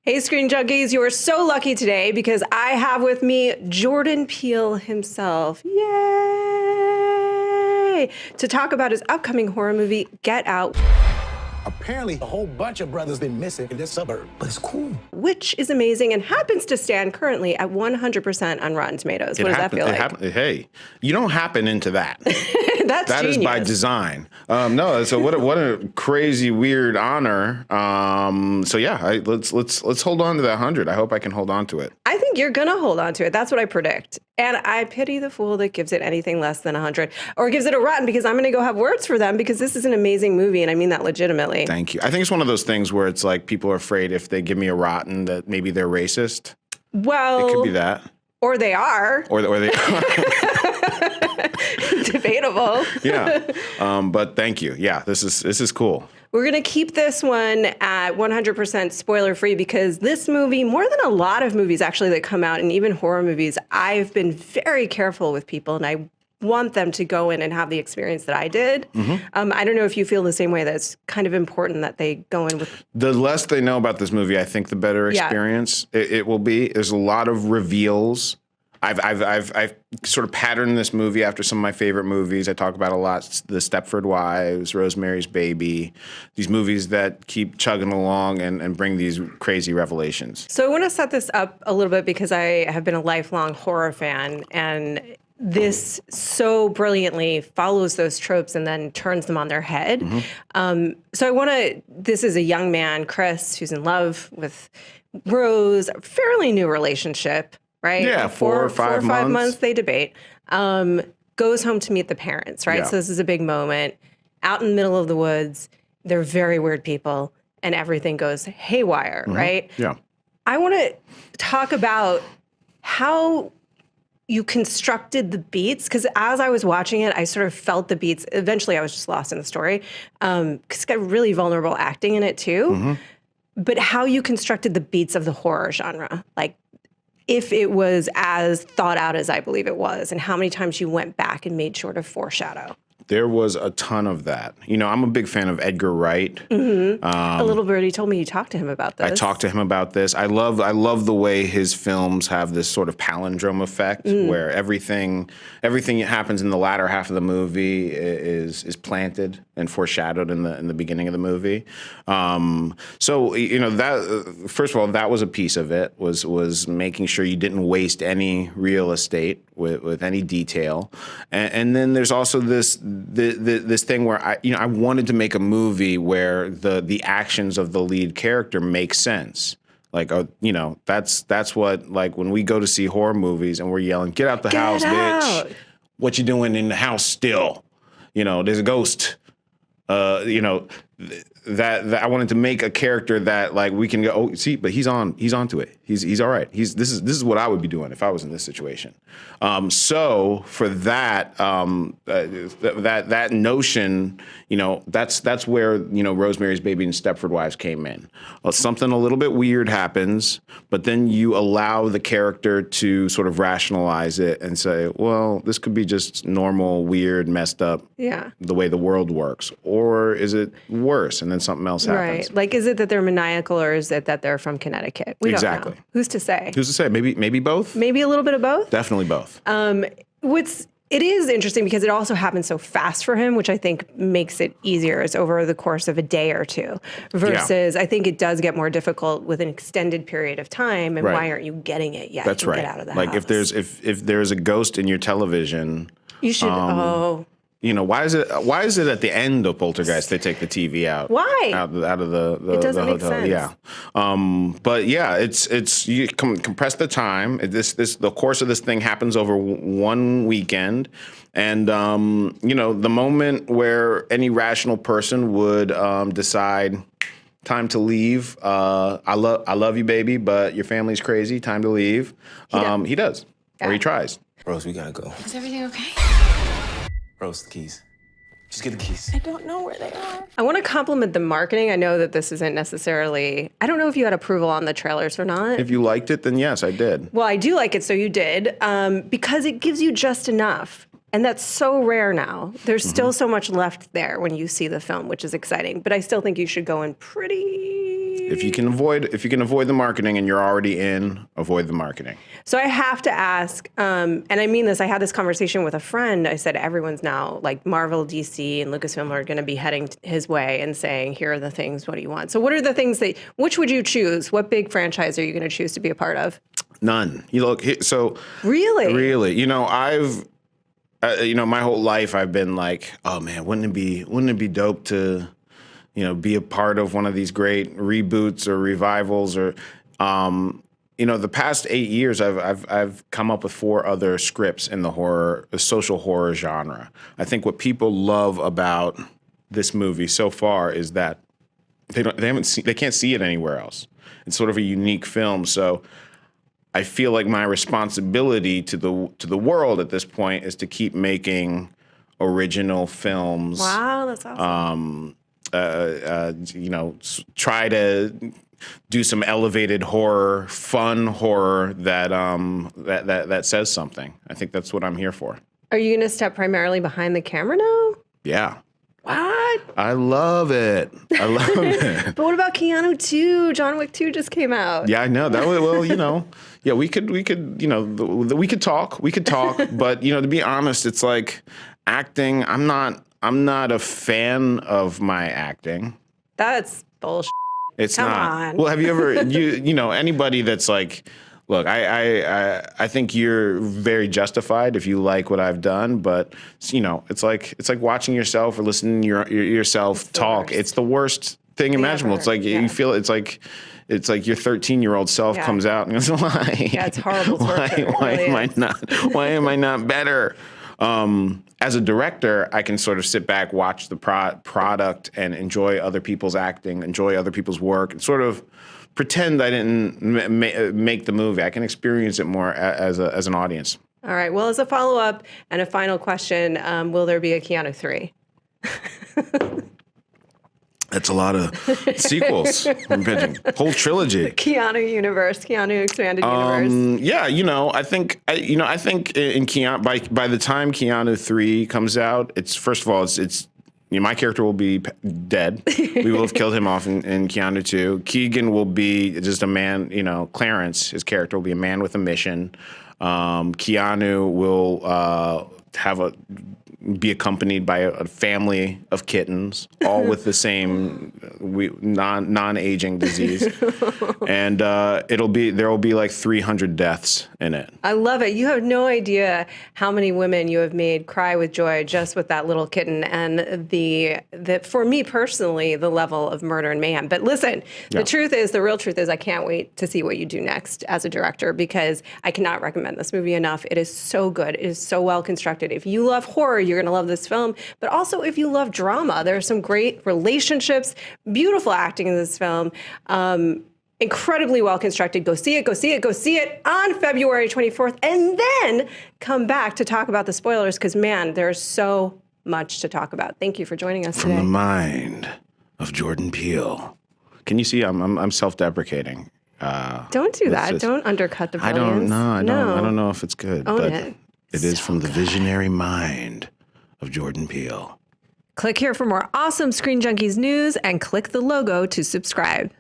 Hey, Screen Junkies, you are so lucky today because I have with me Jordan Peele himself. Yay! To talk about his upcoming horror movie, Get Out. Apparently, a whole bunch of brothers been missing in this suburb, but it's cool. Which is amazing and happens to stand currently at 100% on Rotten Tomatoes. What does that feel like? Hey, you don't happen into that. That's That genius. is by design. No, so what a crazy, weird honor. So yeah, let's hold on to that 100. I hope I can hold on to it. I think you're going to hold on to it. That's what I predict. And I pity the fool that gives it anything less than 100 or gives it a rotten, because I'm going to go have words for them because this is an amazing movie and I mean that legitimately. Thank you. I think it's one of those things where it's like people are afraid if they give me a rotten that maybe they're racist. Well, It could be that. Or they are. Or they Debatable. Yeah. But thank you. Yeah, this is cool. We're going to keep this one at 100% spoiler-free because this movie, more than a lot of movies actually that come out, and even horror movies, I've been very careful with people, and I want them to go in and have the experience that I did. I don't know if you feel the same way. That's kind of important that they go in with. The less they know about this movie, I think the better experience it will be. There's a lot of reveals. I've sort of patterned this movie after some of my favorite movies. I talk about a lot, The Stepford Wives, Rosemary's Baby, these movies that keep chugging along and bring these crazy revelations. So I want to set this up a little bit because I have been a lifelong horror fan, and this so brilliantly follows those tropes and then turns them on their head. So I want to, this is a young man, Chris, who's in love with Rose, a fairly new relationship. Right? Yeah, four or five months. They debate. Goes home to meet the parents, right? Yeah. So this is a big moment. Out in the middle of the woods, they're very weird people, and everything goes haywire, right? Yeah. I want to talk about how you constructed the beats, because as I was watching it, I sort of felt the beats. Eventually, I was just lost in the story, because it's got really vulnerable acting in it too. But how you constructed the beats of the horror genre, like, if it was as thought out as I believe it was, and how many times you went back and made sure to foreshadow. There was a ton of that. You know, I'm a big fan of Edgar Wright. A little birdie told me you talked to him about this. I talked to him about this. I love the way his films have this sort of palindrome effect, where everything that happens in the latter half of the movie is planted and foreshadowed in the beginning of the movie. So you know, that first of all, that was a piece of it, was making sure you didn't waste any real estate with any detail, and then there's also this thing where I wanted to make a movie where the actions of the lead character make sense. Like, you know, that's what, like, when we go to see horror movies and we're yelling, "Get out the house, bitch! What you doing in the house still? You know, there's a ghost." You know, that I wanted to make a character that, like, we can go, oh, see, but he's onto it. He's all right. This is what I would be doing if I was in this situation. So for that, that notion, you know, that's where, you know, Rosemary's Baby and Stepford Wives came in. Something a little bit weird happens, but then you allow the character to sort of rationalize it and say, well, this could be just normal, weird, messed up, the way the world works, or is it worse? And then something else happens. Right. Like, is it that they're maniacal, or is it that they're from Connecticut? We don't know. Who's to say? Who's to say? Maybe both? Maybe a little bit of both? Definitely both. It is interesting because it also happens so fast for him, which I think makes it easier. It's over the course of a day or two versus I think it does get more difficult with an extended period of time. And why aren't you getting it yet? That's right. Get out of the like house. if there's a ghost in your television, you should, you know, why is it at the end of Poltergeist they take the TV out? Why? Out of the it doesn't hotel. make sense. Yeah. But yeah, it's you compress the time. The course of this thing happens over one weekend. And, you know, the moment where any rational person would decide, time to leave. I love you, baby, but your family's crazy. Time to leave. He does. Or he tries. Rose, we gotta go. Is everything okay? Rose, the keys. Just get the keys. I don't know where they are. I want to compliment the marketing. I know that this isn't necessarily, I don't know if you had approval on the trailers or not. If you liked it, then yes, I did. Well, I do like it, so you did, because it gives you just enough. And that's so rare now. There's still so much left there when you see the film, which is exciting. But I still think you should go in pretty if you can avoid the marketing and you're already in, avoid the marketing. So I have to ask, and I mean this, I had this conversation with a friend. I said, everyone's now, like Marvel, DC, and Lucasfilm are going to be heading his way and saying, here are the things, what do you want? So what are the things which would you choose? What big franchise are you going to choose to be a part of? None. You look, so. Really? You know, my whole life I've been like, oh man, wouldn't it be dope to, be a part of one of these great reboots or revivals or, the past 8 years I've come up with 4 other scripts in the social horror genre. I think what people love about this movie so far is that they can't see it anywhere else. It's sort of a unique film, so I feel like my responsibility to the world at this point is to keep making original films. Wow, that's awesome. Try to do some elevated horror, fun horror that says something. I think that's what I'm here for. Are you going to step primarily behind the camera now? Yeah. What? I love it. I love it. But what about Keanu 2? John Wick 2 just came out. Yeah, I know. That was, yeah, we could, we could talk, but, to be honest, it's like acting. I'm not a fan of my acting. That's bullshit. It's Come not. on. Well, have you ever, anybody that's like, look, I think you're very justified if you like what I've done, but it's like watching yourself or listening to yourself talk. It's the worst thing imaginable. It's like you feel it's like your 13-year-old self comes out and goes, "Why? Yeah, it's horrible torture. Why am I not better?" As a director, I can sort of sit back, watch the product, and enjoy other people's acting, enjoy other people's work, and sort of pretend I didn't make the movie. I can experience it more as an audience. All right. Well, as a follow-up and a final question, will there be a Keanu 3? That's a lot of sequels. Whole trilogy. Keanu universe, Keanu expanded universe. Yeah, I think in Keanu by the time Keanu 3 comes out, it's first of all it's my character will be dead. We will have killed him off in Keanu 2. Keegan will be just a man, Clarence, his character will be a man with a mission. Keanu will be accompanied by a family of kittens, all with the same non-aging disease, and there will be like 300 deaths in it. I love it. You have no idea how many women you have made cry with joy just with that little kitten, and the for me personally, the level of murder and mayhem. But listen, the real truth is, I can't wait to see what you do next as a director, because I cannot recommend this movie enough. It is so good. It is so well constructed. If you love horror, you're going to love this film. But also, if you love drama, there are some great relationships, beautiful acting in this film. Incredibly well constructed. Go see it on February 24th, and then come back to talk about the spoilers, because man, there's so much to talk about. Thank you for joining us From today. the mind of Jordan Peele. Can you see I'm self-deprecating? Don't do that. Don't undercut the brilliance. I don't know if it's good. Own but it. It is from the visionary mind of Jordan Peele. Click here for more awesome Screen Junkies news and click the logo to subscribe.